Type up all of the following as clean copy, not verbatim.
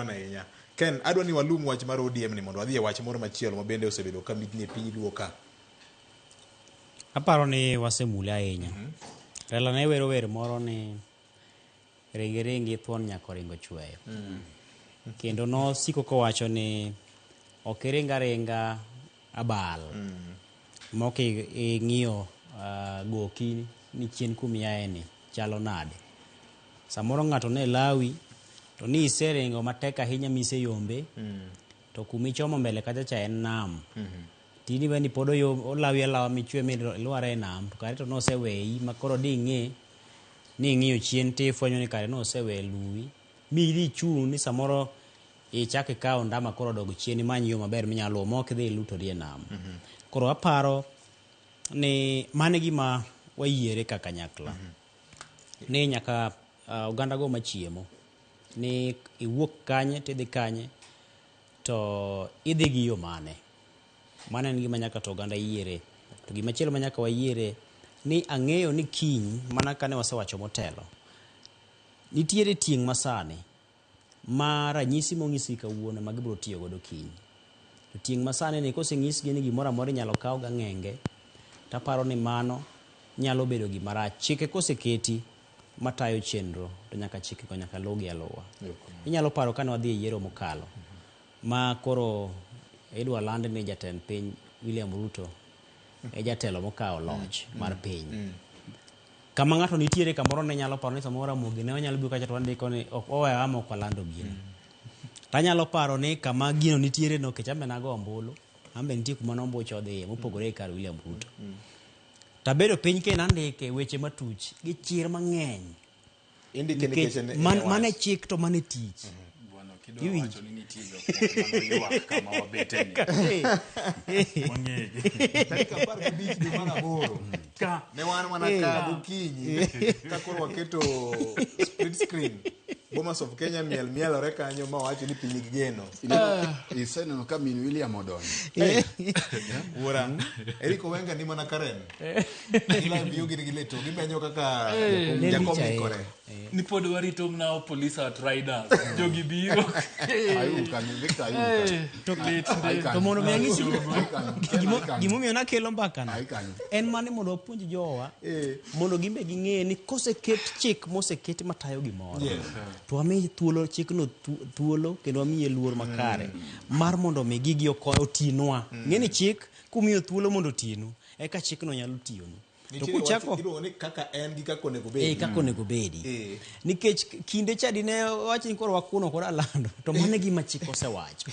Ahinya. Ken, adwa ni walum wach mar ODM ni mondo adhi wach moro machielo ma bende osebedo ka midni e piny luo ka. Aparo ni wasemule ahinya. Rela ne wero wer moro ni ringi ringi thuon nyako ringo chweyo. Kendo no siko kowacho ni ok ringa ringa abal. Mok ing'iyo goki ni chien kumiaye ni chalo nade. Samoro ng'ato ne lawi to ni iseringo matek ahinya mise yombe to kumichomo mbele kacha cha en nam. Tini bani podo olawi alawa michwe milware nam to kare to no seweyi makoro di ng'e ni ng'iyo chien ti fwenyo ni kare no sewe luwi mi di chung ni samoro ichake kawo ndama koro dogo chien manyi yo maber minyalo mok dhi lutori e nam. Koro aparo ni mane gima wayiere kaka nyakla. Ni nyaka oganda go machiemo ni iwuok kanye tidhi kanye to idhi gi yo mane. Mane en gima nyaka to oganda yiere. To gima chielo ma nyaka wayiere ni ang'eyo ni kiny mana kane wasewacho motelo. Nitiere tieng' masani ma ranyisi mong'isi kawuono ma gibiro tiyo godo kiny. To tieng' masani ni koseng'isgi ni gimoro amora inyalo kaw ga ng'enge taparo ni mano nyalo bedo gima rach. Chike koseketi matayo chenro to nyaka chike ko nyaka lugi aluwa. Inyalo paro kane wadhi e yiero mokalo ma koro idwa land ni jatend piny William Ruto e jatelo mokawo loch mar piny. Kama ng'ato nitiere kamoro ne nyalo paro ni samoro Ramogi ne onyalo biro kacha to wandiko ni ok owewa mok walando gino. Tanyalo paro ni kama gino nitiere no kech ambe nago ombulu ambe nitie kuma nombuch odhiye mopogore kar William Ruto. Tabedo piny ke nandike weche matuch gi chir mang'eny. Indike nikech mane chik to mane tich. Kidwa wacho ni nitie jok ywak kama wabete ni. Wang'egi. Tarik 15 dwe mar aboro. Ne wan mana ka gokinyi ka koro waketo split screen. Bomas of Kenya mielore kanyo ma wacho ni piny gigeno. Iseneno ka min William odonjo. Wora. Eriko Wenga ni mana Karen. Ila biyo gini leto gimenyo kaka jakom kore. Ni pod warito mna police at riders. Jogi biro. Ayuka ni Victor ayuka. To mondo miang'isi gimomiyo nakelo mbaka no. En mane mondo wapuonj jowa mondo gimbe ging'e ni koseket chik moseket matayo gimoro. To wamiye thuolo chikno thuolo kendo wamiye luor makare mar mondo mi gigi otinwa. Ng'eni chik kumiyo thuolo mondo tinu eka chikno nyalo tiyonu. To kuchako ni kaka en gi kako nego bedi. Kako nego bedi. Nikech kinde chadi ne wacho ni koro wakuno kod alando to mane gima chik osewacho.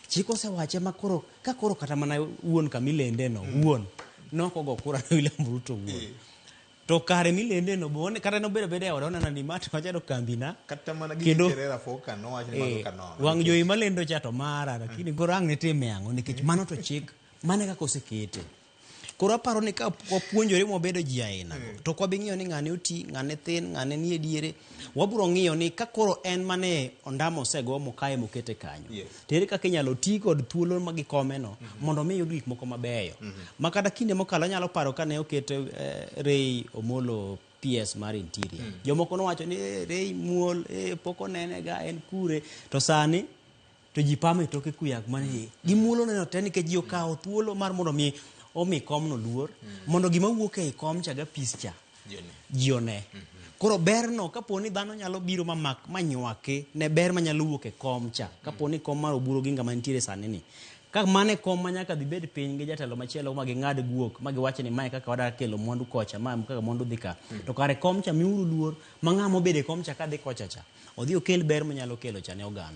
Chik osewache ma koro ka koro kata mana wuon Kamilende no wuon nokogo kura ne William Ruto wuon. To kare Milende no bone kata no bedo e odona ni mat machado kambina kata mana gi Kerera foka no wacho ni mano kanono. Wang' joyi malendo cha to mara lakini koro ang' ne time yango nikech mano to chik mane kaka osekete. Koro aparo ni ka wapuonjore mobedo ji aina to kwa bing'iyo ni ng'ane oti ng'ane thin ng'ane nie diere waburo ng'iyo ni ka koro en mane ondamo osego mokaye mokete kanyo tere kaka inyalo ti kod thuolo magikome no mondo mi yud gik moko mabeyo makata kinde mokalo nyalo paro kane okete Ray Omolo PS mar interior jomoko nowacho ni Ray muol poko nene ga en kure to sani to ji pame toke kuyak mane gimuolo neno te nikech ji okawo thuolo mar mondo mi omi komno luor mondo gima wuok ei kom cha ga pis cha jione koro berno kaponi dhano nyalo biro mamak manywake ne ber manyalo wuok e kom cha kaponi kom mar oburo ginga mantiere sani ni ka mane kom manyaka dhi bed piny gi jatelo machielo ma ging'ad guok ma giwacho ni mae kaka wadar kelo mwandu kocha ma kaka mwandu dhi ka to kare kom cha miuru luor ma ng'ama obede kom cha ka dhi kocha cha odhi okel ber manyalo kelo cha ne oganda.